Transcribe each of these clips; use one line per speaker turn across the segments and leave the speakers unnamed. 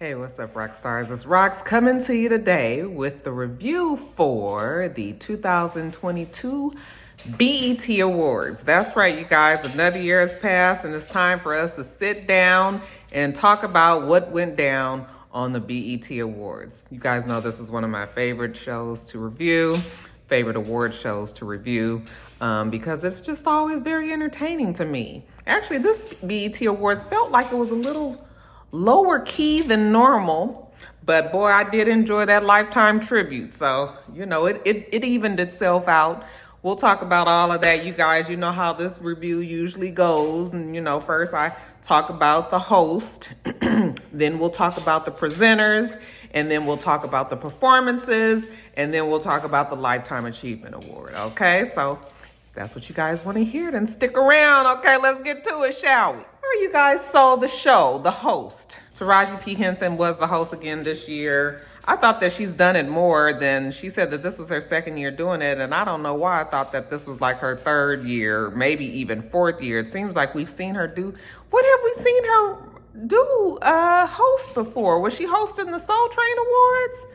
Hey, what's up, rock stars? It's Rox coming to you today with the review for the 2022 BET Awards. That's right, you guys. Another year has passed, and it's time for us to sit down and talk about what went down on the BET Awards. You guys know this is one of my favorite shows to review, favorite award shows to review, because it's just always very entertaining to me. Actually, this BET Awards felt like it was a little lower key than normal, but boy, I did enjoy that Lifetime tribute. So, you know, it evened itself out. We'll talk about all of that. You guys, you know how this review usually goes. And, you know, first I talk about the host, then we'll talk about the presenters, and then we'll talk about the performances, and then we'll talk about the Lifetime Achievement Award. Okay, so if that's what you guys want to hear, then stick around. Okay, let's get to it, shall we? All right, you guys, so the show, the host, Taraji P. Henson was the host again this year. I thought that she's done it more than, she said that this was her second year doing it, and I don't know why I thought that this was like her third year, maybe even fourth year. It seems like we've seen her do, what have we seen her do host before? Was she hosting the Soul Train Awards?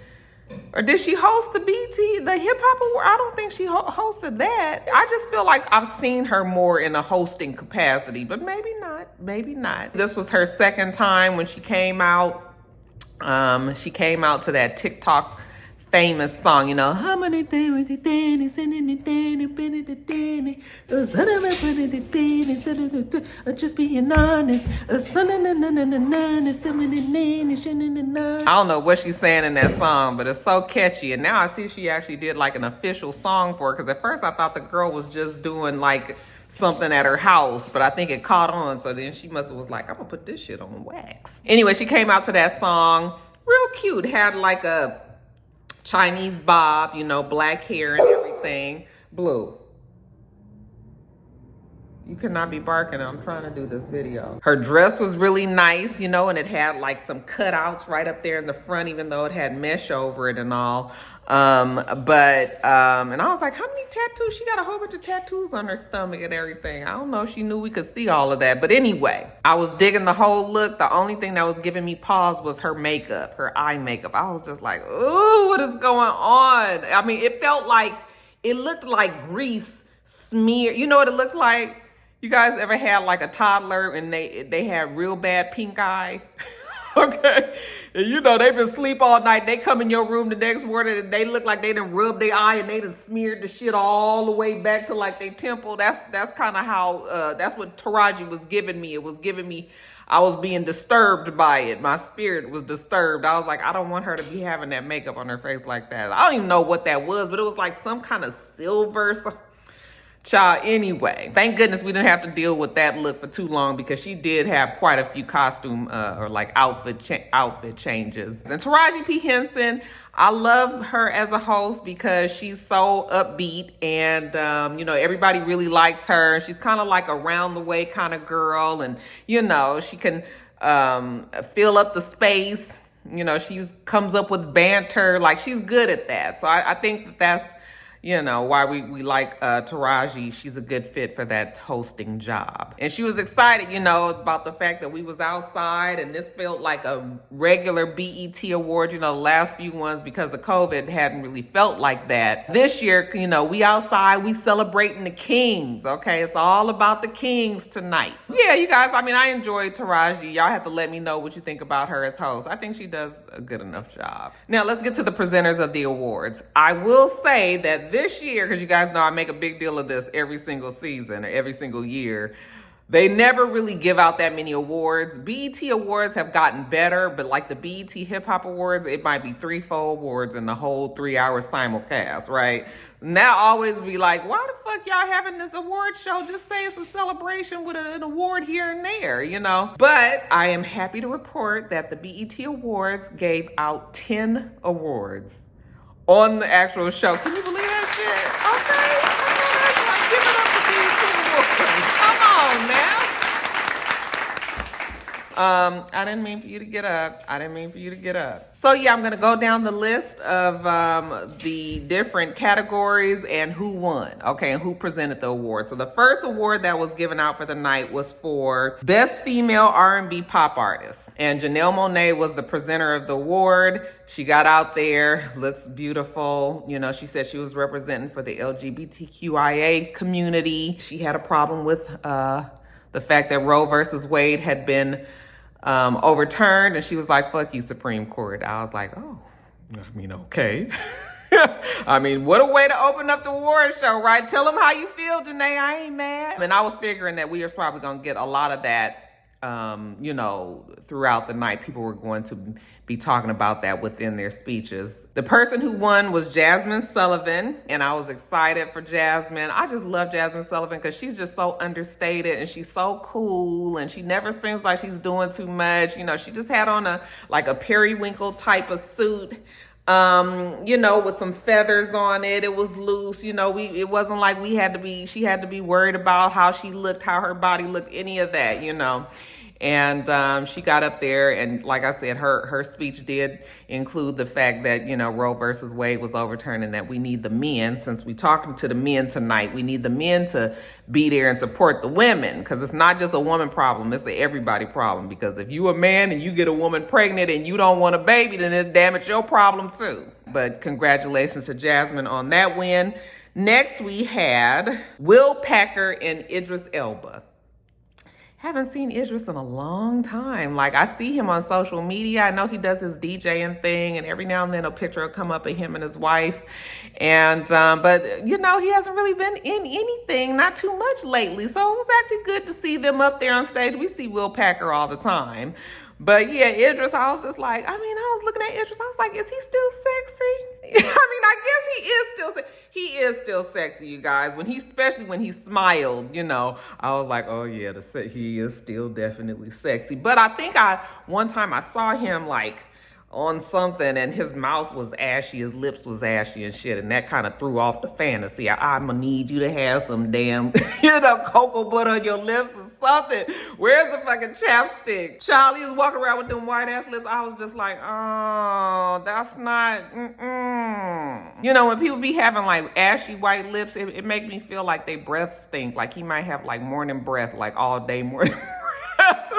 Or did she host the BET, the Hip Hop Award? I don't think she hosted that. I just feel like I've seen her more in a hosting capacity, but maybe not, maybe not. This was her second time when she came out. She came out to that TikTok famous song, you know, how many things just being honest. I don't know what she's saying in that song, but it's so catchy. And now I see she actually did like an official song for it, because at first I thought the girl was just doing like something at her house, but I think it caught on. So then she must have was like, I'm gonna put this shit on wax. Anyway, she came out to that song, real cute, had like a Chinese bob, you know, black hair and everything. Blue, you cannot be barking. I'm trying to do this video. Her dress was really nice, you know, and it had like some cutouts right up there in the front, even though it had mesh over it and all. And I was like, how many tattoos? She got a whole bunch of tattoos on her stomach and everything. I don't know if she knew we could see all of that. But anyway, I was digging the whole look. The only thing that was giving me pause was her makeup, her eye makeup. I was just like, ooh, what is going on? I mean, it felt like, it looked like grease smear. You know what it looked like? You guys ever had like a toddler and they had real bad pink eye? Okay, and you know, they've been asleep all night. They come in your room the next morning and they look like they done rubbed their eye and they done smeared the shit all the way back to like their temple. That's kind of how, that's what Taraji was giving me. It was giving me, I was being disturbed by it. My spirit was disturbed. I was like, I don't want her to be having that makeup on her face like that. I don't even know what that was, but it was like some kind of silver, child, anyway, thank goodness we didn't have to deal with that look for too long, because she did have quite a few costume or like outfit changes. And Taraji P. Henson, I love her as a host because she's so upbeat and, you know, everybody really likes her. She's kind of like a round the way kind of girl, and, you know, she can fill up the space. You know, she comes up with banter. Like, she's good at that. So I think that's, you know, why we like Taraji. She's a good fit for that hosting job. And she was excited, you know, about the fact that we was outside, and this felt like a regular BET award. You know, the last few ones, because of COVID, hadn't really felt like that. This year, you know, we outside, we celebrating the kings, okay? It's all about the kings tonight. Yeah, you guys, I mean, I enjoyed Taraji. Y'all have to let me know what you think about her as host. I think she does a good enough job. Now, let's get to the presenters of the awards. I will say that this year, because you guys know I make a big deal of this every single season or every single year, they never really give out that many awards. BET Awards have gotten better, but like the BET Hip Hop Awards, it might be 3-4 awards in the whole 3-hour simulcast, right? Now I always be like, why the fuck y'all having this award show? Just say it's a celebration with an award here and there, you know? But I am happy to report that the BET Awards gave out 10 awards on the actual show. Can you believe that shit? Okay. Give it up for BET Awards. Come on, man. I didn't mean for you to get up. I didn't mean for you to get up. So yeah, I'm gonna go down the list of the different categories and who won, okay, and who presented the award. So the first award that was given out for the night was for Best Female R&B Pop Artist. And Janelle Monáe was the presenter of the award. She got out there, looks beautiful. You know, she said she was representing for the LGBTQIA community. She had a problem with the fact that Roe versus Wade had been overturned, and she was like, fuck you, Supreme Court. I was like, oh, I mean, okay. I mean, what a way to open up the award show, right? Tell them how you feel, Janae. I ain't mad. And I was figuring that we were probably going to get a lot of that, you know, throughout the night. People were going to be talking about that within their speeches. The person who won was Jasmine Sullivan, and I was excited for Jasmine. I just love Jasmine Sullivan because she's just so understated and she's so cool, and she never seems like she's doing too much. You know, she just had on a periwinkle type of suit, you know, with some feathers on it. It was loose. You know, it wasn't like she had to be worried about how she looked, how her body looked, any of that, you know. And she got up there, and like I said, her speech did include the fact that, you know, Roe versus Wade was overturned, and that we need the men, since we're talking to the men tonight, we need the men to be there and support the women, because it's not just a woman problem, it's an everybody problem. Because if you a man and you get a woman pregnant and you don't want a baby, then it's damn it your problem too. But congratulations to Jasmine on that win. Next we had Will Packer and Idris Elba. Haven't seen Idris in a long time. Like, I see him on social media. I know he does his DJing thing, and every now and then a picture will come up of him and his wife. And, but, you know, he hasn't really been in anything, not too much lately. So it was actually good to see them up there on stage. We see Will Packer all the time. But yeah, Idris, I was just like, I was looking at Idris, I was like, is he still sexy? I guess he is still sexy. He is still sexy, you guys. Especially when he smiled, you know, I was like, oh yeah, he is still definitely sexy. But I think one time I saw him like on something and his mouth was ashy, his lips was ashy and shit, and that kind of threw off the fantasy. I'm gonna need you to have some damn, you know, cocoa butter on your lips or something. Where's the fucking chapstick? Charlie is walking around with them white ass lips. I was just like, oh, that's not, You know, when people be having like ashy white lips, it make me feel like they breath stink. Like he might have like morning breath, like all day morning breath.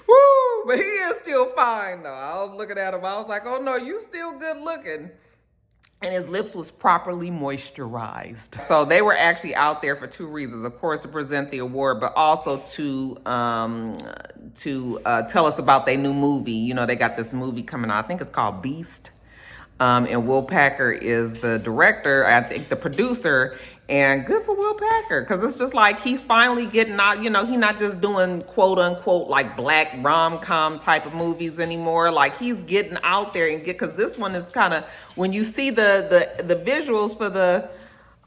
Woo, but he is still fine though. I was looking at him, I was like, oh no, you still good looking. And his lips was properly moisturized. So they were actually out there for two reasons. Of course, to present the award, but also to tell us about their new movie. You know, they got this movie coming out. I think it's called Beast. And Will Packer is the director, I think the producer. And good for Will Packer, because it's just like he's finally getting out, you know, he's not just doing quote unquote like black rom-com type of movies anymore. Like he's getting out there and because this one is kind of, when you see the visuals for the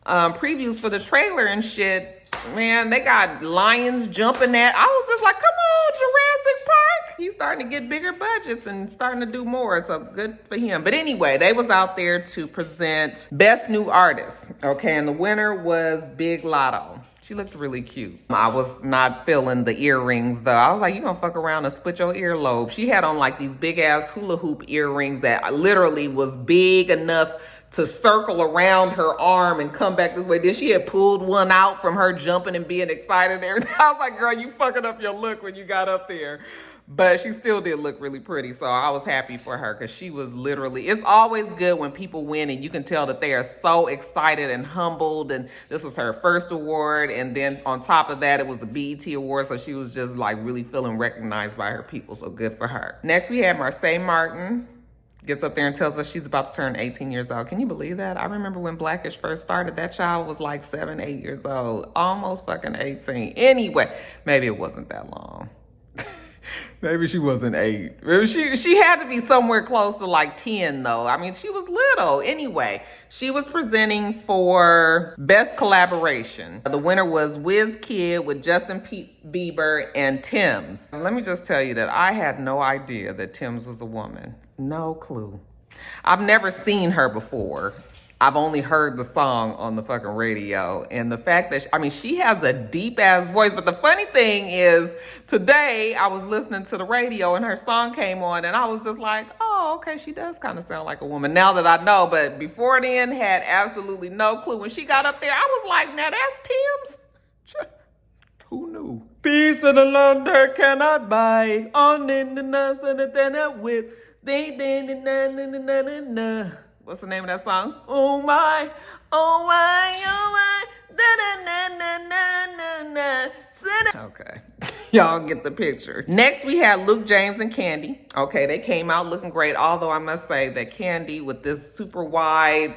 previews for the trailer and shit, man, they got lions jumping at. I was just like, come on, Jurassic Park. He's starting to get bigger budgets and starting to do more, so good for him. But anyway, they was out there to present Best New Artist, okay? And the winner was Big Lotto. She looked really cute. I was not feeling the earrings though. I was like, you gonna fuck around and split your earlobe. She had on like these big ass hula hoop earrings that literally was big enough to circle around her arm and come back this way. Then she had pulled one out from her jumping and being excited and everything. I was like, girl, you fucking up your look when you got up there. But she still did look really pretty. So I was happy for her because she was literally, it's always good when people win and you can tell that they are so excited and humbled. And this was her first award. And then on top of that, it was a BET award. So she was just like really feeling recognized by her people. So good for her. Next, we had Marseille Martin. Gets up there and tells us she's about to turn 18 years old. Can you believe that? I remember when Blackish first started, that child was like 7, 8 years old. Almost fucking 18. Anyway, maybe it wasn't that long. Maybe she wasn't 8. Maybe she had to be somewhere close to like 10 though. I mean, she was little. Anyway, she was presenting for Best Collaboration. The winner was WizKid with Justin Bieber and Tim's. Let me just tell you that I had no idea that Tim's was a woman. No clue. I've never seen her before. I've only heard the song on the fucking radio. And the fact that, she has a deep ass voice. But the funny thing is, today I was listening to the radio and her song came on and I was just like, oh, okay, she does kind of sound like a woman now that I know. But before then, had absolutely no clue. When she got up there, I was like, now that's Tim's? Who knew? Peace in the land that cannot buy. On in the nothing that with. What's the name of that song? Oh my, oh my, oh my, okay. Y'all get the picture. Next, we had Luke James and Candy. Okay, they came out looking great, although I must say that Candy with this super wide,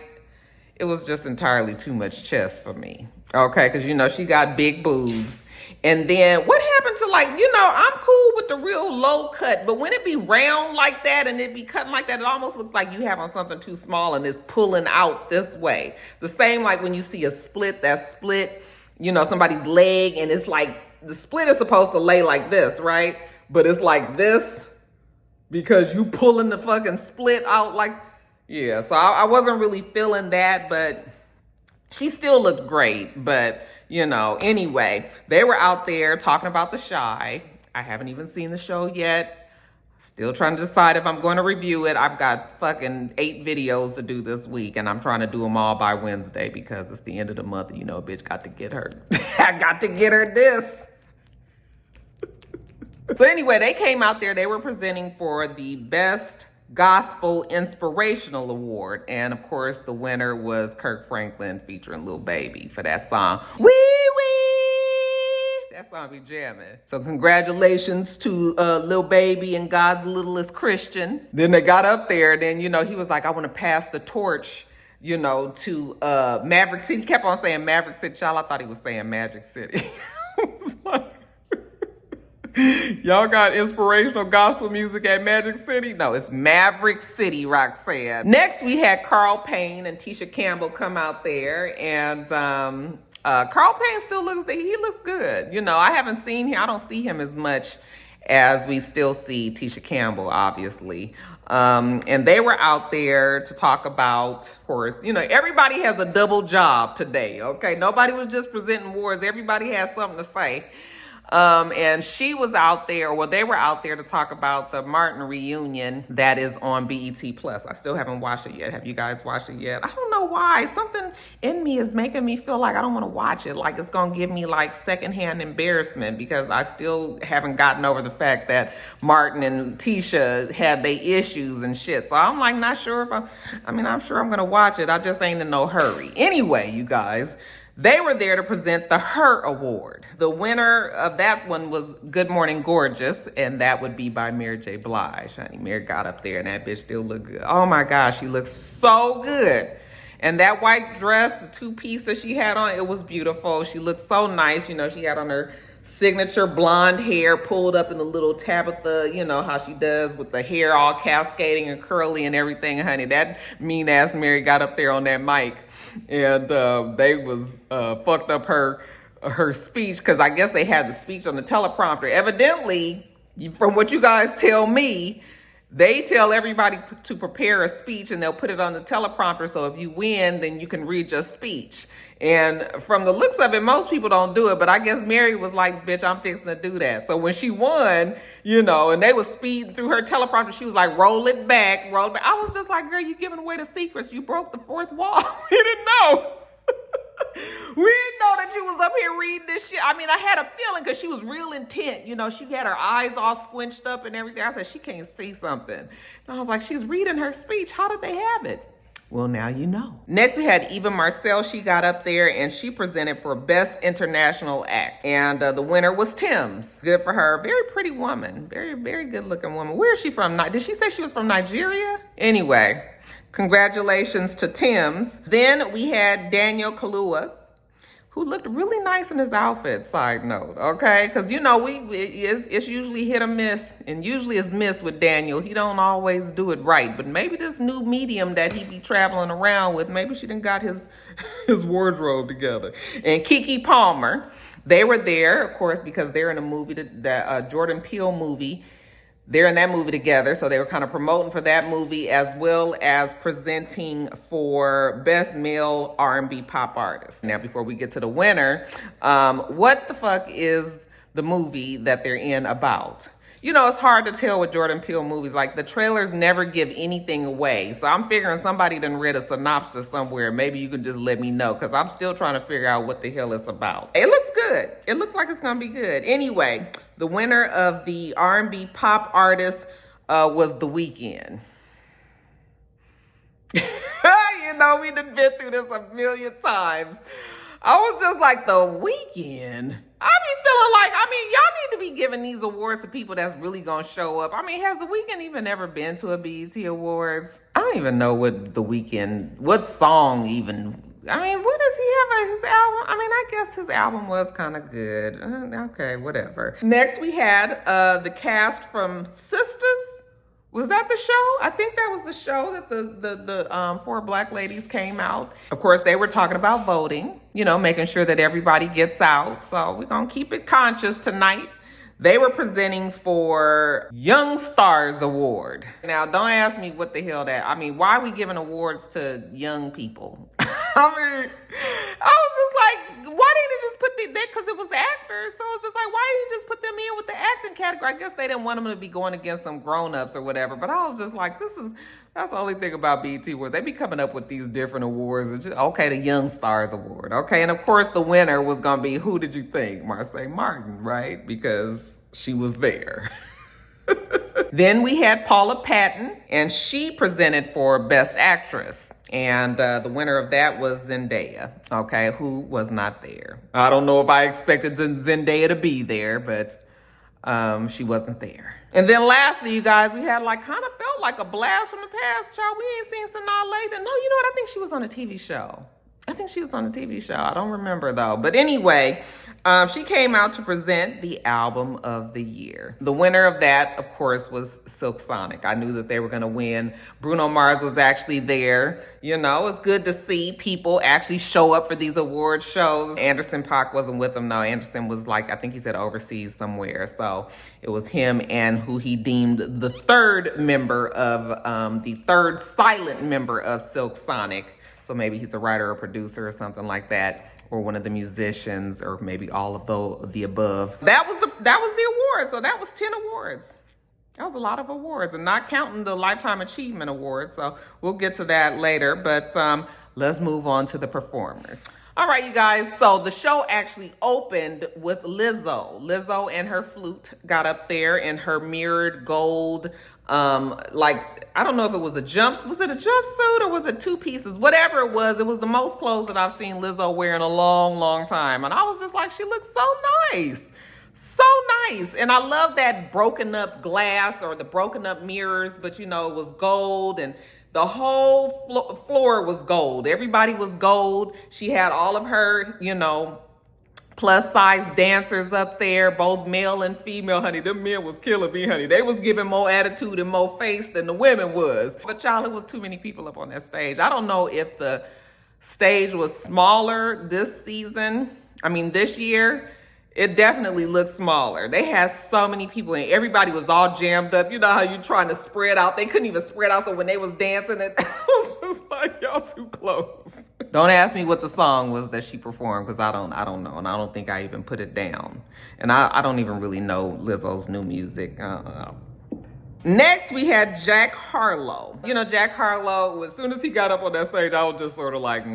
it was just entirely too much chest for me. Okay, because, she got big boobs. And then what happened to I'm cool with the real low cut, but when it be round like that and it be cutting like that, it almost looks like you have on something too small and it's pulling out this way. The same like when you see a split, somebody's leg and it's like the split is supposed to lay like this, right? But it's like this because you pulling the fucking split out yeah. So I wasn't really feeling that, but she still looked great, but anyway, they were out there talking about The Chi. I haven't even seen the show yet. Still trying to decide if I'm going to review it. I've got fucking 8 videos to do this week, and I'm trying to do them all by Wednesday because it's the end of the month. Bitch got to get her. I got to get her this. So anyway, they came out there. They were presenting for the Best Gospel Inspirational Award. And of course, the winner was Kirk Franklin featuring Lil Baby for that song. Wee wee! That song be jamming. So congratulations to Lil Baby and God's Littlest Christian. Then they got up there, then, he was like, I want to pass the torch, to Maverick City. He kept on saying Maverick City. Y'all, I thought he was saying Magic City. I was like, y'all got inspirational gospel music at Magic City? No, it's Maverick City, Roxanne. Next, we had Carl Payne and Tisha Campbell come out there. And Carl Payne still looks good. I haven't seen him. I don't see him as much as we still see Tisha Campbell, obviously. And they were out there to talk about, of course, everybody has a double job today, okay? Nobody was just presenting awards. Everybody has something to say. And she was out there, they were out there to talk about the Martin reunion that is on BET Plus. I still haven't watched it yet. Have you guys watched it yet? I don't know why. Something in me is making me feel like I don't want to watch it. Like it's going to give me secondhand embarrassment because I still haven't gotten over the fact that Martin and Tisha had their issues and shit. So I'm not sure if I'm sure I'm going to watch it. I just ain't in no hurry. Anyway, you guys, they were there to present the Her Award. The winner of that one was Good Morning Gorgeous, and that would be by Mary J. Blige. Honey, Mary got up there, and that bitch still looked good. Oh my gosh, she looks so good. And that white dress, the 2-piece that she had on, it was beautiful. She looked so nice. She had on her signature blonde hair pulled up in the little Tabitha, how she does with the hair all cascading and curly and everything, honey. That mean-ass Mary got up there on that mic. And they was fucked up her speech because I guess they had the speech on the teleprompter. Evidently, from what you guys tell me, they tell everybody to prepare a speech and they'll put it on the teleprompter. So if you win, then you can read your speech. And from the looks of it, most people don't do it. But I guess Mary was like, bitch, I'm fixing to do that. So when she won, and they was speeding through her teleprompter, she was like, roll it back, roll it back. I was just like, girl, you giving away the secrets. You broke the fourth wall. We didn't know. We didn't know that you was up here reading this shit. I had a feeling because she was real intent. She had her eyes all squinched up and everything. I said, she can't see something. And I was like, she's reading her speech. How did they have it? Well, now you know. Next, we had Eva Marcel. She got up there and she presented for Best International Act. And the winner was Tim's. Good for her. Very pretty woman. Very, very good looking woman. Where is she from? Did she say she was from Nigeria? Anyway, congratulations to Tim's. Then we had Daniel Kahlua, who looked really nice in his outfit, side note, okay? Because, it's usually hit or miss, and usually it's miss with Daniel. He don't always do it right, but maybe this new medium that he be traveling around with, maybe she done got his wardrobe together. And Keke Palmer, they were there, of course, because they're in a movie, that Jordan Peele movie, they're in that movie together. So they were kind of promoting for that movie as well as presenting for Best Male R&B Pop Artist. Now, before we get to the winner, what the fuck is the movie that they're in about? You know, it's hard to tell with Jordan Peele movies. Like, the trailers never give anything away. So I'm figuring somebody done read a synopsis somewhere. Maybe you can just let me know, because I'm still trying to figure out what the hell it's about. It looks good. It looks like it's going to be good. Anyway, the winner of the R&B Pop Artist was The Weeknd. You know, we done been through this a million times. I was just like, The Weeknd? I be feeling like, y'all need to be giving these awards to people that's really gonna show up. Has The Weeknd even ever been to a BET Awards? I don't even know what song even, what does he have on his album? I guess his album was kind of good. Okay, whatever. Next we had the cast from Sisters. Was that the show? I think that was the show that the 4 black ladies came out. Of course, they were talking about voting, making sure that everybody gets out. So we're going to keep it conscious tonight. They were presenting for Young Stars Award. Now, don't ask me what the hell that, why are we giving awards to young people? I was just like, why didn't you just put because it was actors. So it's just like, why didn't you just put them in with the acting category? I guess they didn't want them to be going against some grown-ups or whatever. But I was just like, that's the only thing about BET Awards. They be coming up with these different awards. Okay, the Young Stars Award. Okay, and of course the winner was going to be, who did you think? Marseille Martin, right? Because she was there. Then we had Paula Patton, and she presented for Best Actress. And the winner of that was Zendaya, okay, who was not there. I don't know if I expected Zendaya to be there, but she wasn't there. And then lastly, you guys, we had kind of felt like a blast from the past, child. We ain't seen Sanaa Lathan. No, you know what? I think she was on a TV show. I don't remember though. But anyway, she came out to present the album of the year. The winner of that, of course, was Silk Sonic. I knew that they were going to win. Bruno Mars was actually there. It's good to see people actually show up for these award shows. Anderson .Paak wasn't with them, though. Anderson was I think he said overseas somewhere. So it was him and who he deemed the third silent member of Silk Sonic. So maybe he's a writer or producer or something like that, or one of the musicians, or maybe all of the above. That was the award. So that was 10 awards. That was a lot of awards, and not counting the Lifetime Achievement Award. So we'll get to that later, but let's move on to the performers. All right, you guys. So the show actually opened with Lizzo. Lizzo and her flute got up there in her mirrored gold, I don't know if it was was it a jumpsuit or was it 2 pieces? Whatever it was the most clothes that I've seen Lizzo wear in a long, long time. And I was just like, she looks so nice. So nice. And I love that broken up glass or the broken up mirrors, but it was gold, and the whole floor was gold. Everybody was gold. She had all of her, plus size dancers up there, both male and female, honey. Them men was killing me, honey. They was giving more attitude and more face than the women was. But child, it was too many people up on that stage. I don't know if the stage was smaller this year. It definitely looked smaller. They had so many people and everybody was all jammed up. You know how you trying to spread out? They couldn't even spread out. So when they was dancing, I was just like, y'all too close. Don't ask me what the song was that she performed, because I don't know, and I don't think I even put it down. And I don't even really know Lizzo's new music. Next, we had Jack Harlow. Jack Harlow, as soon as he got up on that stage, I was just sort of like,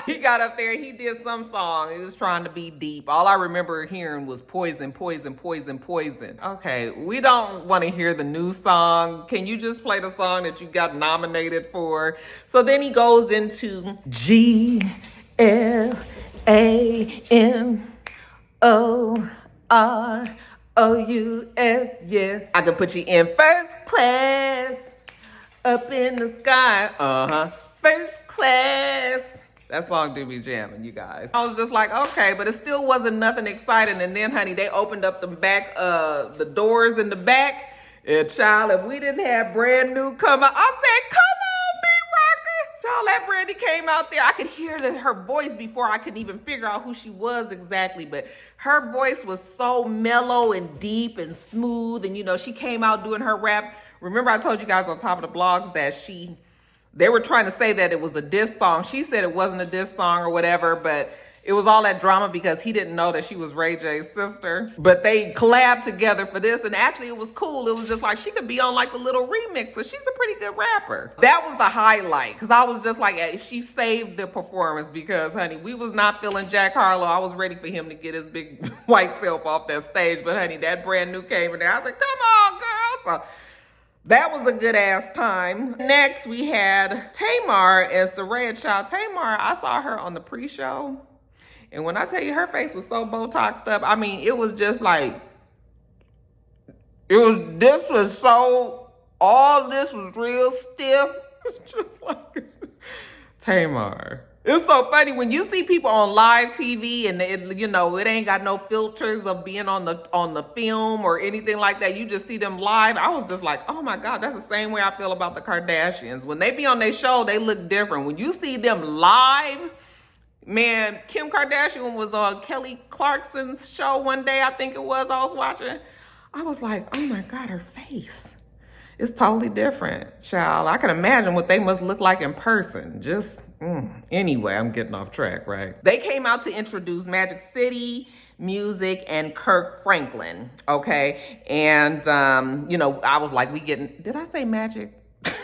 He got up there, he did some song. He was trying to be deep. All I remember hearing was poison, poison, poison, poison. Okay, we don't want to hear the new song. Can you just play the song that you got nominated for? So then he goes into GLAMOROUS, yeah. I could put you in first class, up in the sky, first class. That song do be jamming, you guys. I was just like, okay, but it still wasn't nothing exciting. And then, honey, they opened up the doors in the back. And child, if we didn't have brand new come out, I said, come on, be rocking. Child, y'all, that Brandy came out there. I could hear her voice before I could even figure out who she was exactly, but her voice was so mellow and deep and smooth. And, you know, she came out doing her rap. Remember I told you guys on top of the blogs that they were trying to say that it was a diss song. She said it wasn't a diss song or whatever, but it was all that drama because he didn't know that she was Ray J's sister. But they collabed together for this, and actually it was cool. It was just like she could be on like the little remix, so she's a pretty good rapper. That was the highlight, because I was just like, she saved the performance because, honey, we was not feeling Jack Harlow. I was ready for him to get his big white self off that stage, but honey, that brand new came in there. I was like, come on, girl. So that was a good ass time. Next, we had Tamar and Soraya Child. Tamar, I saw her on the pre-show. And when I tell you her face was so Botoxed up, I mean, it was just like, this was so, all this was real stiff. It's just like, Tamar. It's so funny when you see people on live TV and it ain't got no filters of being on the film or anything like that. You just see them live. I was just like, oh my God, that's the same way I feel about the Kardashians. When they be on their show, they look different. When you see them live, man, Kim Kardashian was on Kelly Clarkson's show one day, I think it was, I was watching. I was like, oh my God, her face. It's totally different, child. I can imagine what they must look like in person. Anyway, I'm getting off track, right? They came out to introduce Magic City Music and Kirk Franklin, okay? And, I was like, did I say Magic? Look,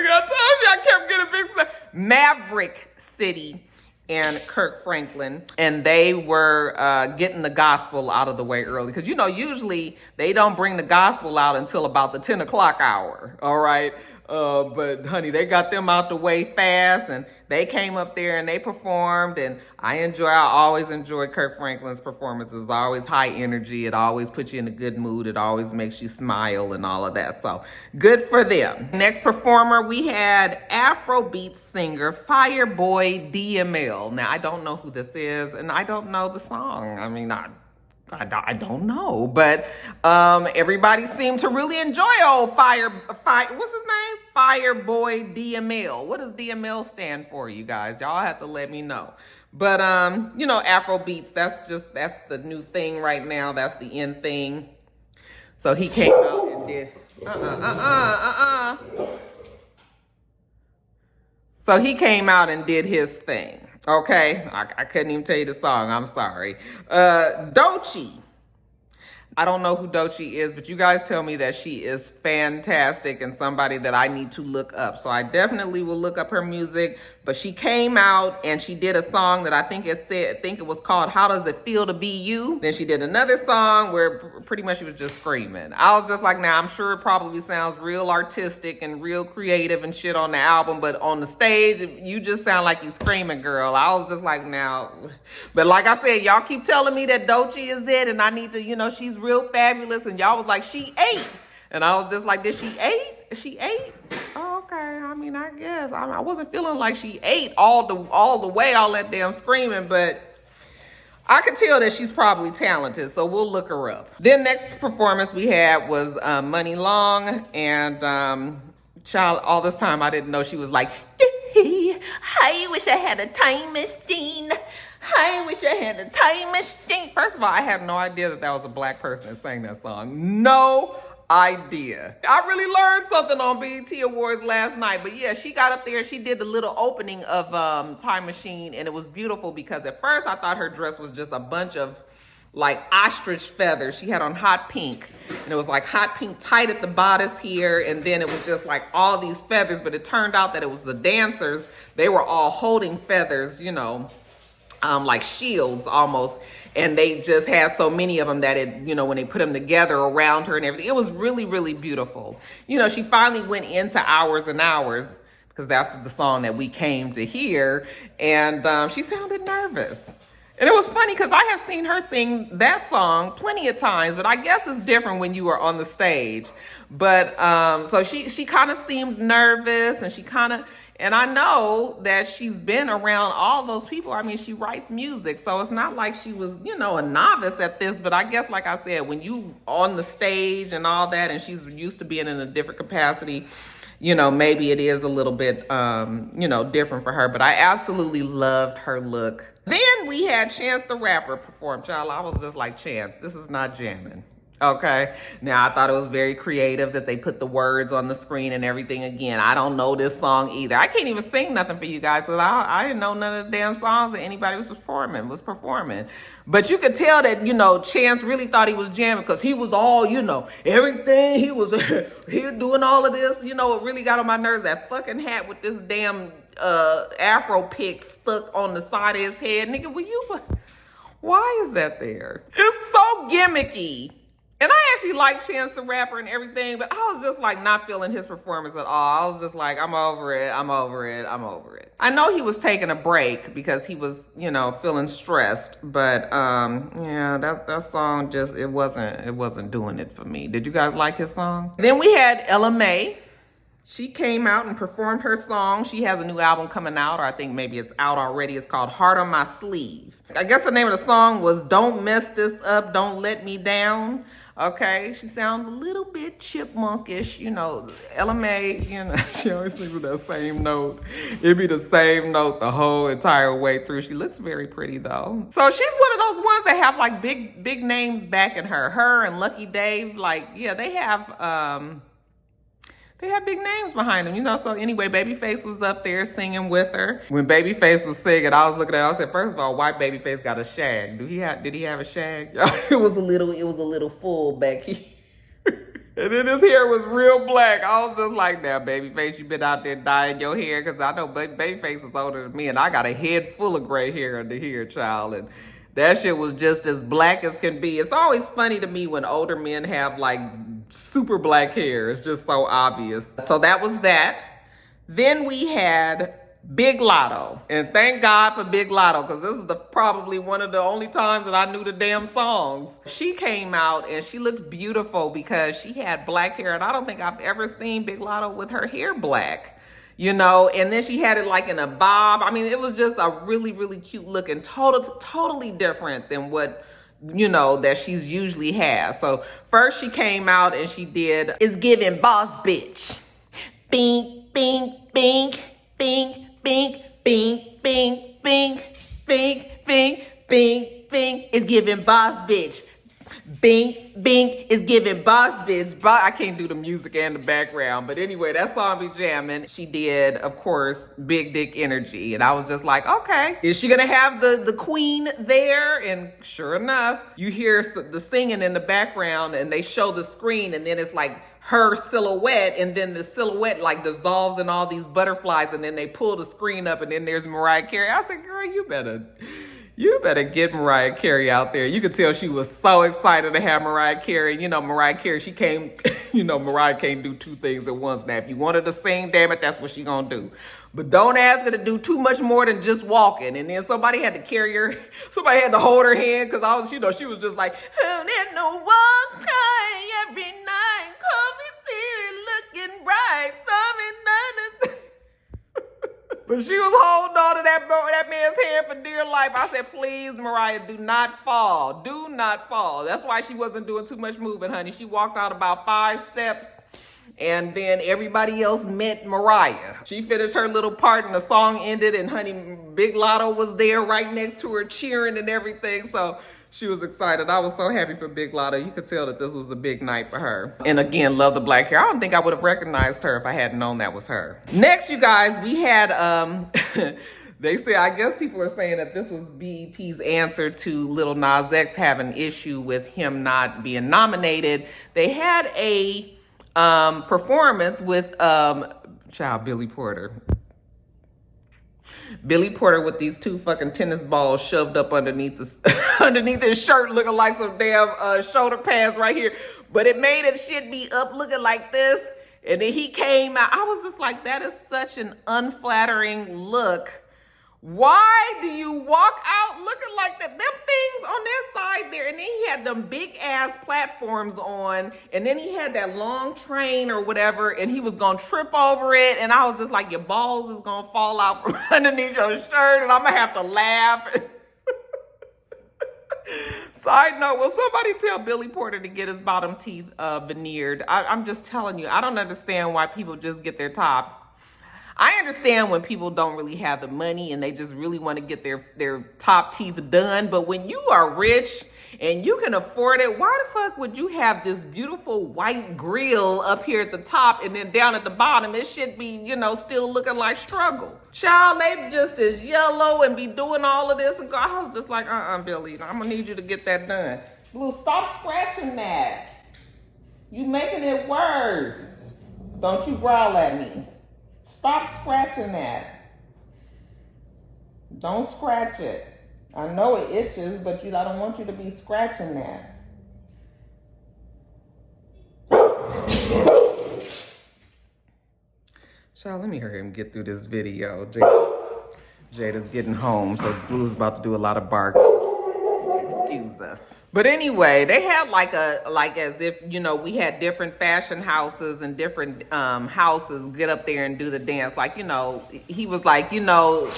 I told you I kept getting big stuff. Maverick City and Kirk Franklin, and they were getting the gospel out of the way early. Because, usually they don't bring the gospel out until about the 10 o'clock hour, all right? But, honey, they got them out the way fast, and they came up there and they performed, and I always enjoy Kirk Franklin's performances. Always high energy. It always puts you in a good mood. It always makes you smile and all of that. So good for them. Next performer, we had Afrobeat singer Fireboy DML. Now, I don't know who this is, and I don't know the song. I mean, I don't know, but everybody seemed to really enjoy old what's his name? Fireboy DML. What does DML stand for, you guys? Y'all have to let me know. But Afrobeats, that's the new thing right now. That's the in thing. So he came out and did So he came out and did his thing. Okay, I couldn't even tell you the song. I'm sorry. Doechii. I don't know who Doechii is, but you guys tell me that she is fantastic and somebody that I need to look up. So I definitely will look up her music. But she came out and she did a song that I think it was called How Does It Feel to Be You? Then she did another song where pretty much she was just screaming. I was just like, now I'm sure it probably sounds real artistic and real creative and shit on the album, but on the stage, you just sound like you screaming, girl. I was just like, now. But like I said, y'all keep telling me that Doechii is it and I need to, she's real fabulous. And y'all was like, she ate. And I was just like, did she ate? She ate? Oh, okay. I mean, I guess. I wasn't feeling like she ate all the way, all that damn screaming, but I could tell that she's probably talented, so we'll look her up. Then next performance we had was Money Long, and child, all this time I didn't know she was like, I wish I had a time machine. I wish I had a time machine. First of all, I had no idea that was a black person that sang that song. No idea. I really learned something on BET Awards last night. But yeah, she got up there and she did the little opening of Time Machine, and it was beautiful because at first I thought her dress was just a bunch of like ostrich feathers. She had on hot pink, and it was like hot pink tight at the bodice here, and then it was just like all these feathers, but it turned out that it was the dancers. They were all holding feathers, like shields almost. And they just had so many of them that when they put them together around her and everything, it was really, really beautiful. She finally went into Hours and Hours because that's the song that we came to hear. And she sounded nervous. And it was funny because I have seen her sing that song plenty of times, but I guess it's different when you are on the stage. But so she kind of seemed nervous, and I know that she's been around all those people. I mean, she writes music, so it's not like she was, a novice at this. But I guess, like I said, when you on the stage and all that, and she's used to being in a different capacity, you know, maybe it is a little bit, you know, different for her. But I absolutely loved her look. Then we had Chance the Rapper perform. Child, I was just like, Chance, this is not jamming. Okay. Now, I thought it was very creative that they put the words on the screen and everything. Again, I don't know this song either. I can't even sing nothing for you guys because I didn't know none of the damn songs that anybody was performing. But you could tell that, you know, Chance really thought he was jamming because he was all, you know, everything. He was doing all of this. You know, it really got on my nerves. That fucking hat with this damn afro pick stuck on the side of his head. Nigga, why is that there? It's so gimmicky. And I actually like Chance the Rapper and everything, but I was just like not feeling his performance at all. I was just like, I'm over it. I know he was taking a break because he was, you know, feeling stressed, but yeah, that song just, it wasn't doing it for me. Did you guys like his song? Then we had Ella Mai. She came out and performed her song. She has a new album coming out, or I think maybe it's out already. It's called Heart on My Sleeve. I guess the name of the song was Don't Mess This Up, Don't Let Me Down. Okay, she sounds a little bit chipmunkish, you know. Ella Mai, you know, she always sings with that same note. It'd be the same note the whole entire way through. She looks very pretty though. So she's one of those ones that have like big names backing her. Her and Lucky Dave, like, yeah, they have big names behind them, you know. So anyway, Babyface was up there singing with her. When Babyface was singing, I was looking at her, I said, first of all, why Babyface got a shag? Did he have a shag? It was a little full back here. And then his hair was real black. I was just like, now, Babyface, you been out there dyeing your hair? Because I know Babyface is older than me, and I got a head full of gray hair under here, child. And that shit was just as black as can be. It's always funny to me when older men have like super black hair. It's just so obvious. So that was that. Then we had Big Lotto. And thank God for Big Lotto, because this is probably one of the only times that I knew the damn songs. She came out and she looked beautiful because she had black hair. And I don't think I've ever seen Big Lotto with her hair black. You know, and then she had it like in a bob. I mean, it was just a really, really cute look and totally different than what, you know, that she's usually has. So first she came out and she did It's Giving Boss Bitch. Bink, bink, bink, bink, bink, bink, bink, bink, bink, bink, bink, bink. It's giving boss bitch. Bink, bink is giving boss bitch. I can't do the music and the background. But anyway, that song be jamming. She did, of course, Big Dick Energy. And I was just like, okay, is she going to have the queen there? And sure enough, you hear the singing in the background and they show the screen and then it's like her silhouette, and then the silhouette like dissolves in all these butterflies, and then they pull the screen up and then there's Mariah Carey. I said, girl, you better get Mariah Carey out there. You could tell she was so excited to have Mariah Carey. You know, Mariah Carey, she came, you know, Mariah can't do two things at once. Now, if you wanted to sing, damn it, that's what she gonna do. But don't ask her to do too much more than just walking. And then somebody had to carry her, somebody had to hold her hand, because I was, you know, she was just like, oh, there's no one crying every night. Come and see it looking bright. But she was holding on to that man's hand for dear life. I said, please, Mariah, do not fall. Do not fall. That's why she wasn't doing too much moving, honey. She walked out about 5 steps, and then everybody else met Mariah. She finished her little part, and the song ended, and honey, Big Lotto was there right next to her cheering and everything. So she was excited. I was so happy for Big Lotto. You could tell that this was a big night for her. And again, love the black hair. I don't think I would have recognized her if I hadn't known that was her. Next, you guys, we had, they say, I guess people are saying that this was BET's answer to Lil Nas X having an issue with him not being nominated. They had a performance with Billy Porter. Billy Porter with these 2 fucking tennis balls shoved up underneath his shirt, looking like some damn shoulder pads right here. But it made it shit be up looking like this. And then he came out. I was just like, that is such an unflattering look. Why do you walk out looking like that? Them things on that side there. And then he had them big ass platforms on. And then he had that long train or whatever. And he was going to trip over it. And I was just like, your balls is going to fall out from underneath your shirt. And I'm going to have to laugh. Side note, will somebody tell Billy Porter to get his bottom teeth veneered? I'm just telling you, I don't understand why people just get their top. I understand when people don't really have the money and they just really want to get their top teeth done. But when you are rich and you can afford it, why the fuck would you have this beautiful white grill up here at the top and then down at the bottom, it should be, you know, still looking like struggle. Child, they just as yellow and be doing all of this. And go, I was just like, Billy, I'm gonna need you to get that done. Blue, stop scratching that. You making it worse. Don't you growl at me. Stop scratching that. Don't scratch it. I know it itches, but I don't want you to be scratching that. Child, let me hurry and get through this video. Jada's getting home, so Blue's about to do a lot of barking. Excuse us. But anyway, they had like as if, you know, we had different fashion houses and different houses get up there and do the dance. Like, you know, he was like, you know,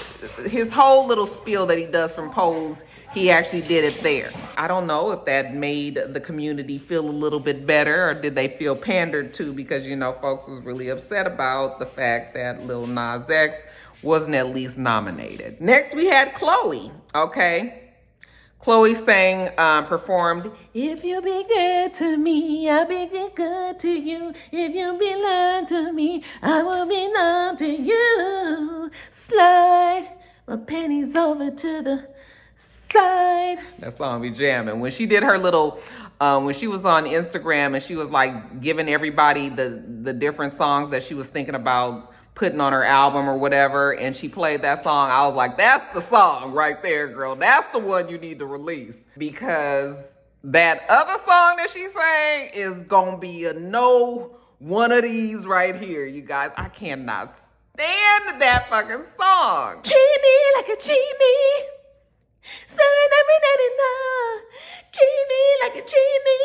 his whole little spiel that he does from Pose, he actually did it there. I don't know if that made the community feel a little bit better or did they feel pandered to, because, you know, folks was really upset about the fact that Lil Nas X wasn't at least nominated. Next, we had Chloe, okay? Chloe sang, performed, "If you be good to me, I'll be good to you. If you be loyal to me, I will be loyal to you. Slide my panties over to the side." That song be jamming. When she did her little, when she was on Instagram and she was like giving everybody the different songs that she was thinking about putting on her album or whatever, and she played that song, I was like, that's the song right there, girl. That's the one you need to release. Because that other song that she sang is gonna be a no one of these right here, you guys. I cannot stand that fucking song. Treat me like you treat me. Treat me like you treat me.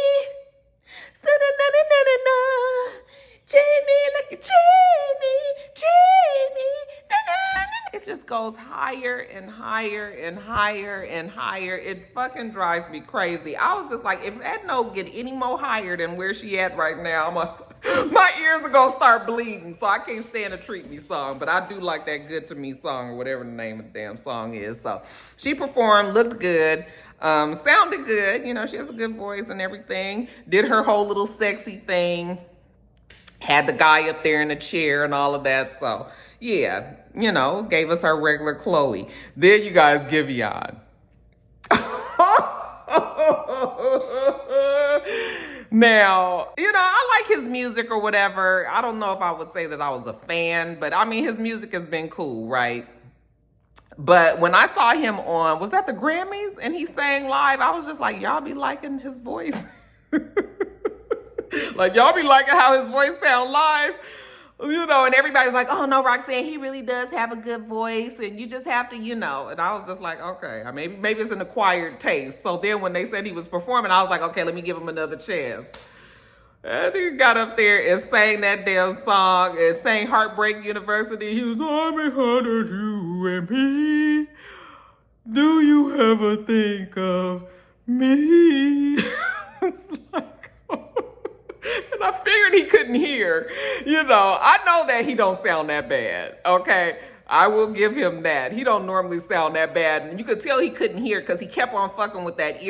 Treat me like you treat me. Treat me. It just goes higher and higher and higher and higher. It fucking drives me crazy. I was just like, if that note get any more higher than where she at right now, my ears are gonna start bleeding. So I can't stand a Treat Me song, but I do like that Good to Me song or whatever the name of the damn song is. So she performed, looked good. Sounded good. You know, she has a good voice and everything. Did her whole little sexy thing. Had the guy up there in a chair and all of that. So, yeah, you know, gave us our regular Chloe. Then you guys, Giveon. Now, you know, I like his music or whatever. I don't know if I would say that I was a fan, but I mean, his music has been cool, right? But when I saw him on, was that the Grammys? And he sang live, I was just like, y'all be liking his voice? Like, y'all be liking how his voice sound live? You know, and everybody's like, oh no, Roxanne, he really does have a good voice and you just have to, you know. And I was just like, okay, maybe it's an acquired taste. So then when they said he was performing, I was like, okay, let me give him another chance. And he got up there and sang that damn song and sang Heartbreak University. He was, I'm a hundred, you and me. Do you ever think of me? It's like, and I figured he couldn't hear. You know, I know that he don't sound that bad, okay? I will give him that. He don't normally sound that bad. And you could tell he couldn't hear because he kept on fucking with his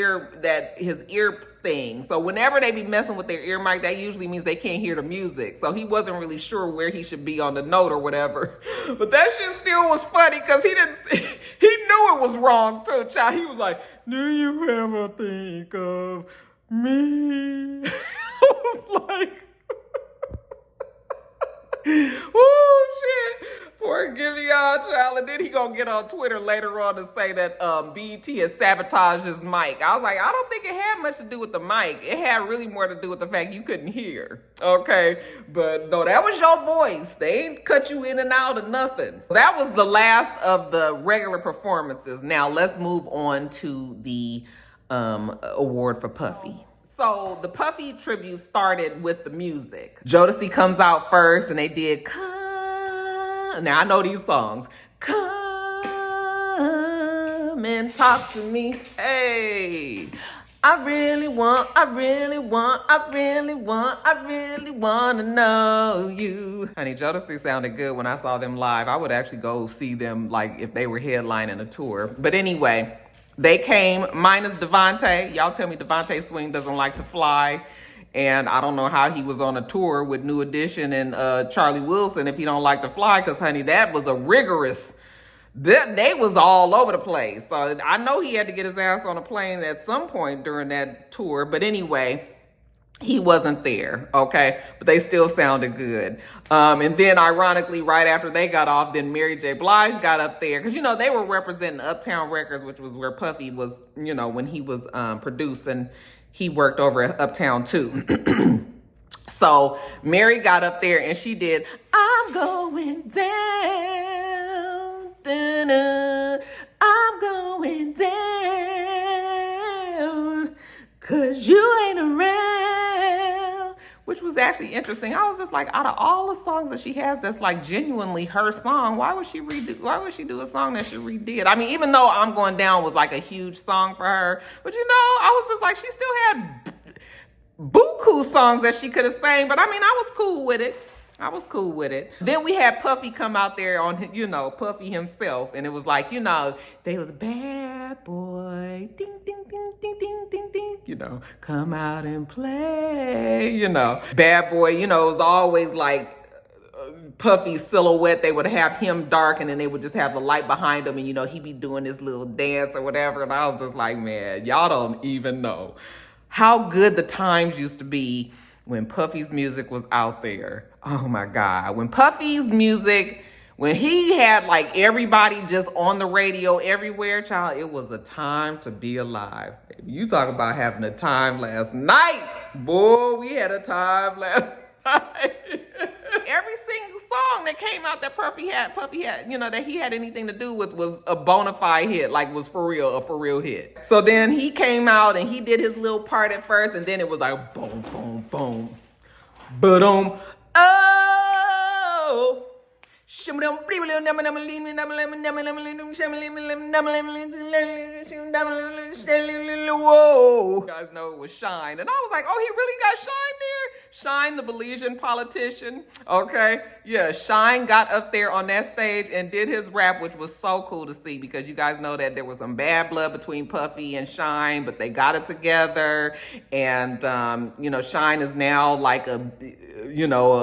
ear thing. So whenever they be messing with their ear mic, that usually means they can't hear the music. So he wasn't really sure where he should be on the note or whatever. But that shit still was funny because he knew it was wrong too, child. He was like, do you ever think of me? I was like, oh shit. Poor Giveon, child. And then he gonna get on Twitter later on and say that BET has sabotaged his mic. I was like, I don't think it had much to do with the mic. It had really more to do with the fact you couldn't hear. Okay? But no, that was your voice. They ain't cut you in and out of nothing. That was the last of the regular performances. Now let's move on to the award for Puffy. So the Puffy tribute started with the music. Jodeci comes out first and they did now I know these songs. Come and talk to me. Hey, I really want to know you. Honey, Jodeci sounded good when I saw them live. I would actually go see them like if they were headlining a tour. But anyway, they came minus Devontae. Y'all tell me Devontae Swing doesn't like to fly. And I don't know how he was on a tour with New Edition and Charlie Wilson if he don't like to fly, because honey, that was a rigorous, they was all over the place. So I know he had to get his ass on a plane at some point during that tour. But anyway, he wasn't there, okay? But they still sounded good. And then ironically, right after they got off, then Mary J. Blige got up there. Because, you know, they were representing Uptown Records, which was where Puffy was, you know, when he was producing. He worked over at Uptown too. So Mary got up there and she did, I'm going down, I'm going down, 'cause you ain't around, which was actually interesting. I was just like, out of all the songs that she has that's like genuinely her song, why would she do a song that she redid? I mean, even though I'm Going Down was like a huge song for her, but you know, I was just like, she still had buku songs that she could have sang, but I mean, I was cool with it. Then we had Puffy come out there on, you know, Puffy himself, and it was like, you know, they was bad boy, ding, ding, ding, ding, ding, ding, ding, you know, come out and play, you know. Bad boy, you know, it was always like Puffy's silhouette. They would have him dark, and then they would just have the light behind him, and, you know, he'd be doing this little dance or whatever, and I was just like, man, y'all don't even know how good the times used to be when Puffy's music was out there. Oh my God. When Puffy's music, when he had like everybody just on the radio everywhere, child, it was a time to be alive. You talk about having a time last night. Boy, we had a time last night. Every single song that came out that Puffy had, you know, that he had anything to do with was a bona fide hit, like was a for real hit. So then he came out and he did his little part at first, and then it was like boom, boom, boom. Ba-dum. Oh. Whoa. You guys know it was Shine. And I was like, oh, he really got Shine there? Shine, the Belizean politician. Okay. Yeah, Shine got up there on that stage and did his rap, which was so cool to see, because you guys know that there was some bad blood between Puffy and Shine, but they got it together. And, you know, Shine is now like a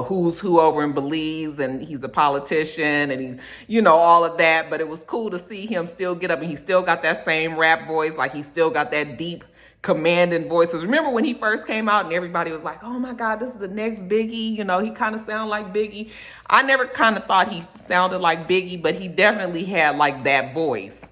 who's who over in Belize, and he's a politician, and he, you know, all of that. But it was cool to see him still get up, and he still got that same rap voice, like he still got that deep commanding voices. Remember when he first came out and everybody was like, oh my God, this is the next Biggie, you know, he kind of sounded like Biggie. I never kind of thought he sounded like Biggie, but he definitely had like that voice.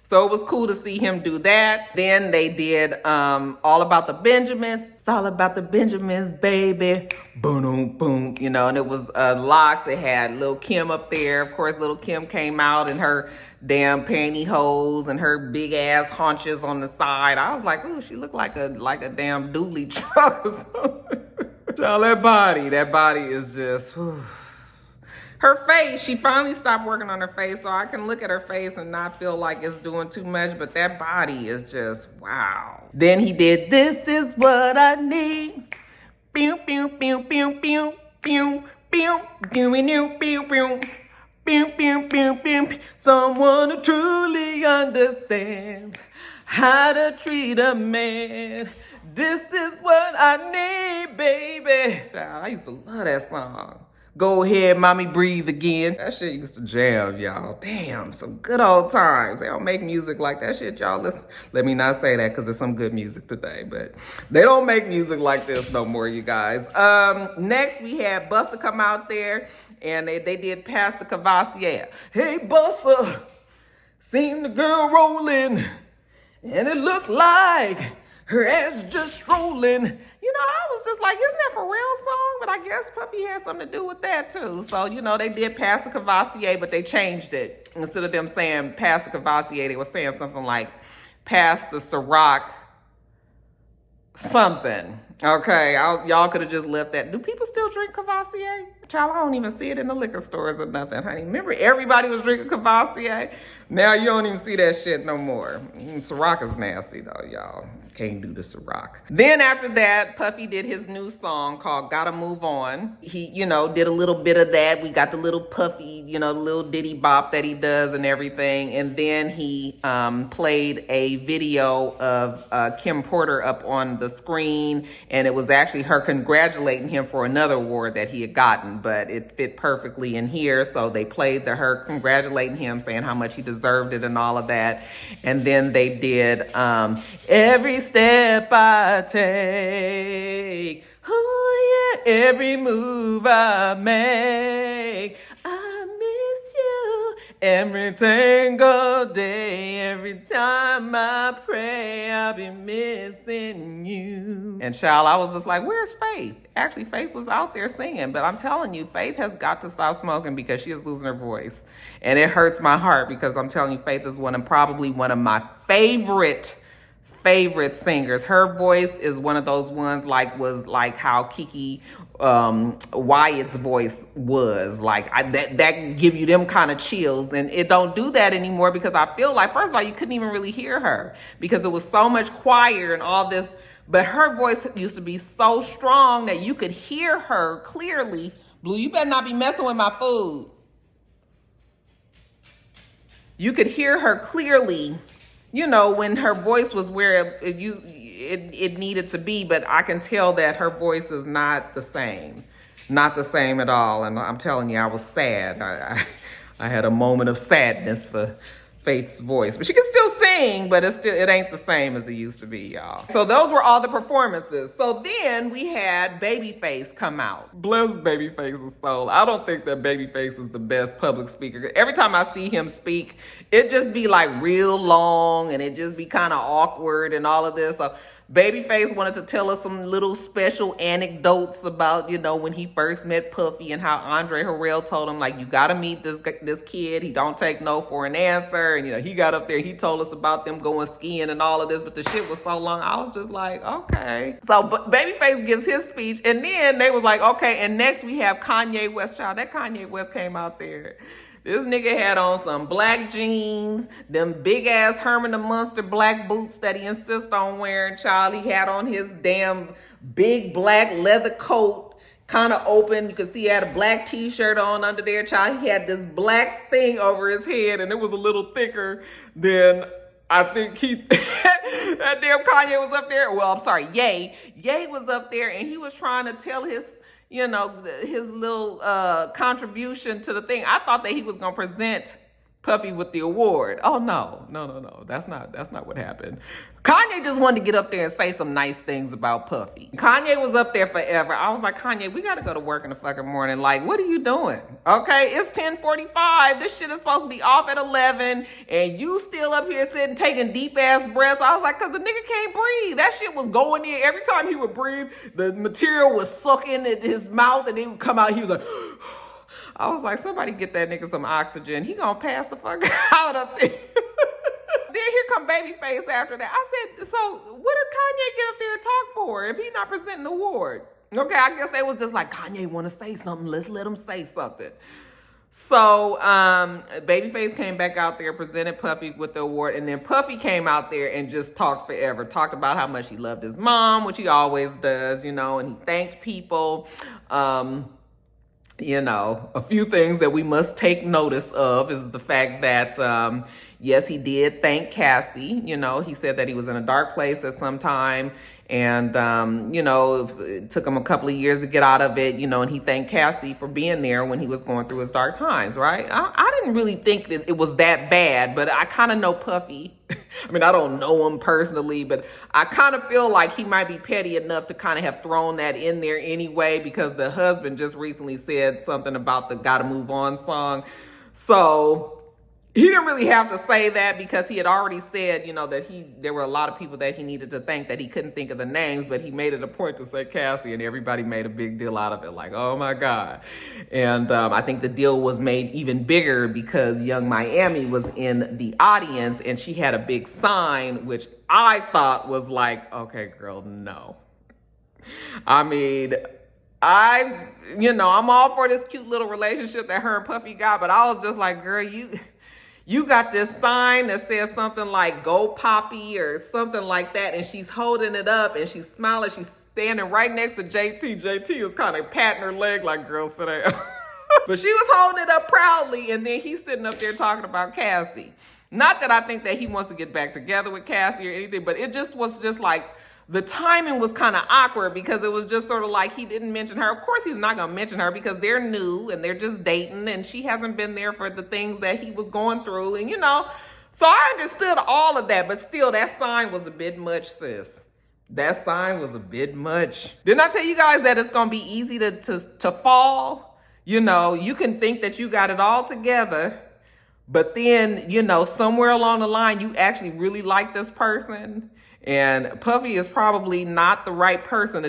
So it was cool to see him do that. Then they did All About the Benjamins. It's all about the Benjamins, baby. Boom, boom. You know, and it was Locks. It had Lil' Kim up there. Of course, Lil' Kim came out in her damn pantyhose and her big ass haunches on the side. I was like, ooh, she looked like a damn dually truck or something. Y'all, that body is just... Whew. Her face, she finally stopped working on her face, so I can look at her face and not feel like it's doing too much, but that body is just, wow. Then he did This Is What I Need. Pew, pew, pew, pew, pew, pew, pew, pew, pew, pew. Pew, pew, pew, pew. Someone who truly understands how to treat a man. This is what I need, baby. I used to love that song. Go ahead, mommy, breathe again. That shit used to jam, y'all. Damn, some good old times. They don't make music like that shit, y'all. Listen, let me not say that, because there's some good music today, but they don't make music like this no more, you guys. Next, we had Busta come out there, and they did Pass the Cavassier. Hey, Busta, seen the girl rolling, and it looked like her ass just strolling. You know, I was just like, isn't that for real song? But I guess Puffy had something to do with that too. So, you know, they did Pass the Cavassier, but they changed it. Instead of them saying Pass the Cavassier, they were saying something like Pass the Ciroc something. Okay, y'all could have just left that. Do people still drink Cavassier? Child, I don't even see it in the liquor stores or nothing, honey. Remember, everybody was drinking Cavassier? Now you don't even see that shit no more. Ciroc is nasty, though, y'all. Can't do the Ciroc. Then after that, Puffy did his new song called Gotta Move On. He, did a little bit of that. We got the little Puffy, the little ditty bop that he does and everything. And then he played a video of Kim Porter up on the screen. And it was actually her congratulating him for another award that he had gotten. But it fit perfectly in here. So they played her congratulating him, saying how much he deserved it and all of that. And then they did Every Step I Take, oh yeah, every move I make, I miss you every single day, every time I pray, I'll be missing you. And child, I was just like, where's Faith? Actually, Faith was out there singing, but I'm telling you, Faith has got to stop smoking because she is losing her voice. And it hurts my heart because I'm telling you, Faith is probably one of my favorite singers. Her voice is one of those ones was like how Kiki Wyatt's voice was. Like that give you them kind of chills, and it don't do that anymore because I feel like, first of all, you couldn't even really hear her because it was so much choir and all this, but her voice used to be so strong that you could hear her clearly. Blue, you better not be messing with my food. You could hear her clearly, when her voice was where it needed to be, but I can tell that her voice is not the same at all. And I'm telling you, I was sad. I had a moment of sadness for Faith's voice, but she can still sing, but it ain't the same as it used to be, y'all. So those were all the performances. So then we had Babyface come out. Bless Babyface's soul. I don't think that Babyface is the best public speaker. Every time I see him speak, it just be like real long and it just be kind of awkward and all of this. So Babyface wanted to tell us some little special anecdotes about, when he first met Puffy and how Andre Harrell told him, like, you got to meet this kid. He don't take no for an answer. And, he got up there, he told us about them going skiing and all of this, but the shit was so long. I was just like, okay. So Babyface gives his speech, and then they was like, okay, and next we have Kanye West. Child, that Kanye West came out there. This nigga had on some black jeans, them big ass Herman the Monster black boots that he insists on wearing, child. He had on his damn big black leather coat, kind of open. You could see he had a black t-shirt on under there, child. He had this black thing over his head, and it was a little thicker than I think that damn Kanye was up there. Well, I'm sorry, Ye. Ye was up there, and he was trying to tell his little contribution to the thing. I thought that he was going to present Puffy with the award. Oh, no. That's not what happened. Kanye just wanted to get up there and say some nice things about Puffy. Kanye was up there forever. I was like, Kanye, we got to go to work in the fucking morning. Like, what are you doing? Okay, it's 10:45. This shit is supposed to be off at 11, and you still up here sitting, taking deep-ass breaths. I was like, because the nigga can't breathe. That shit was going in. Every time he would breathe, the material was sucking in his mouth, and it would come out. He was like... I was like, somebody get that nigga some oxygen. He gonna pass the fuck out up there. Then here come Babyface after that. I said, so what did Kanye get up there and talk for if he's not presenting the award? Okay, I guess they was just like, Kanye want to say something. Let's let him say something. So Babyface came back out there, presented Puffy with the award, and then Puffy came out there and just talked forever. Talked about how much he loved his mom, which he always does, and he thanked people. A few things that we must take notice of is the fact that, yes, he did thank Cassie. He said that he was in a dark place at some time. And, it took him a couple of years to get out of it, and he thanked Cassie for being there when he was going through his dark times, right? I didn't really think that it was that bad, but I kind of know Puffy. I mean, I don't know him personally, but I kind of feel like he might be petty enough to kind of have thrown that in there anyway, because the husband just recently said something about the Gotta Move On song. So he didn't really have to say that because he had already said, that there were a lot of people that he needed to thank that he couldn't think of the names, but he made it a point to say Cassie, and everybody made a big deal out of it. Like, oh my God. And I think the deal was made even bigger because Young Miami was in the audience and she had a big sign, which I thought was like, okay, girl, no. I mean, I'm all for this cute little relationship that her and Puffy got, but I was just like, girl, you got this sign that says something like "Go Poppy" or something like that, and she's holding it up and she's smiling. She's standing right next to JT. JT is kind of patting her leg like, girl, sit down. But she was holding it up proudly, and then he's sitting up there talking about Cassie. Not that I think that he wants to get back together with Cassie or anything, but it just was just like, the timing was kind of awkward because it was just sort of like he didn't mention her. Of course, he's not going to mention her because they're new and they're just dating and she hasn't been there for the things that he was going through. And, so I understood all of that, but still that sign was a bit much, sis. That sign was a bit much. Didn't I tell you guys that it's going to be easy to fall? You can think that you got it all together, but then, somewhere along the line, you actually really like this person. And Puffy is probably not the right person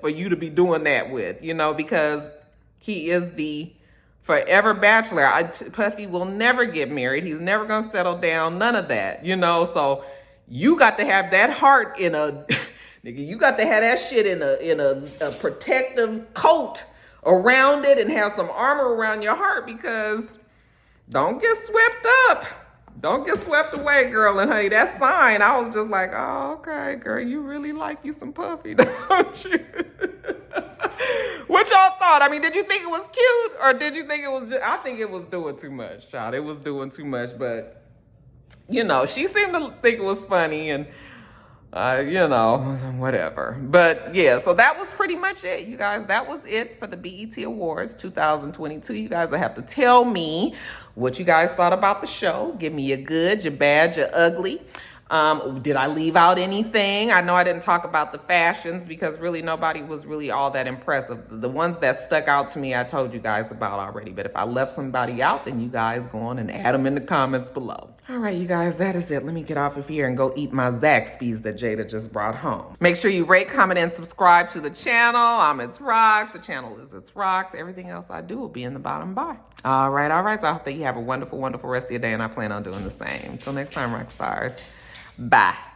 for you to be doing that with, because he is the forever bachelor. Puffy will never get married. He's never going to settle down. None of that, so you got to have that heart you got to have that shit in a protective coat around it and have some armor around your heart, because don't get swept up. Don't get swept away, girl. And honey, that sign, I was just like, oh, okay, girl, you really like you some Puffy, don't you? What y'all thought? I mean, did you think it was cute, or did you think it was I think it was doing too much, child. It was doing too much, but, she seemed to think it was funny, and, whatever. But, yeah, so that was pretty much it, you guys. That was it for the BET Awards 2022. You guys will have to tell me what you guys thought about the show. Give me your good, your bad, your ugly. Did I leave out anything? I know I didn't talk about the fashions because really nobody was really all that impressive. The ones that stuck out to me, I told you guys about already. But if I left somebody out, then you guys go on and add them in the comments below. All right, you guys, that is it. Let me get off of here and go eat my Zaxby's that Jada just brought home. Make sure you rate, comment, and subscribe to the channel. I'm itsrox. The channel is itsrox. Everything else I do will be in the bottom bar. All right. So I hope that you have a wonderful, wonderful rest of your day, and I plan on doing the same. Until next time, rock stars. Bye.